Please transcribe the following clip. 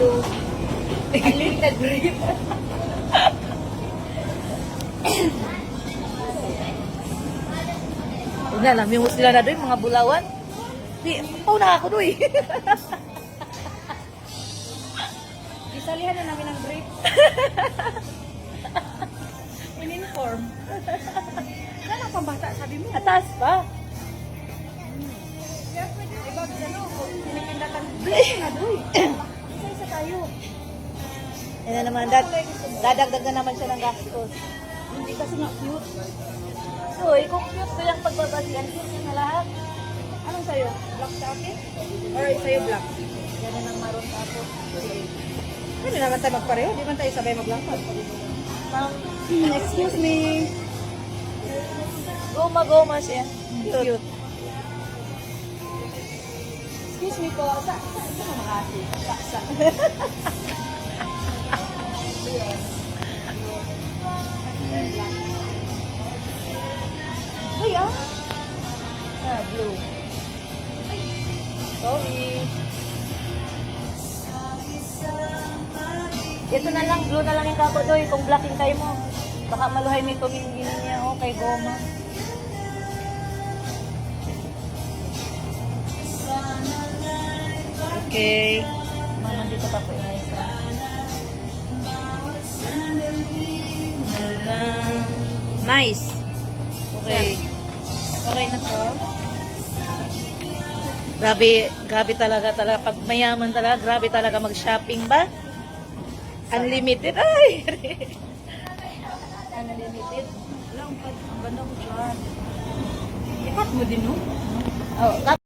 blue. Unlimited brief. Una lang, yung sila na doon, mga bulawan. Di, na ako doon. Isalihan na namin ang brief. In-inform. Saan ang pambata, sabi mo? Atas pa. Kaya pwede, iba, ano, kung pinipindatan, brief na doy. Isa-isa tayo. Yan na naman, dadagdag na naman siya ng gastos. Hindi kasi nga cute. Uy, kung cute ko yung pagbabasihan, cute yun na lahat. Anong sa'yo? Black sa akin? Or sa'yo black? Ganun ang maroon tapos. Pwede naman tayo magpareho, di man tayo sabay maglakad. Excuse me. Goma-goma siya. Cute. Excuse me po. Sa ka makasi? Sa. Ay, Blue. sorry. Ito na lang, blue na lang yung kako doy. Kung black yung tayo mo. Baka maluhay may tumingin niya. Oh, kay goma. Okay. Mama, dito pa po yung isa. Nice. Okay. Okay na to. Grabe talaga. Pag mayaman talaga, grabe talaga mag-shopping ba? Unlimited. Ay! Unlimited. Lang, ang ganda ko dyan. Ikat mo din, no? Oh,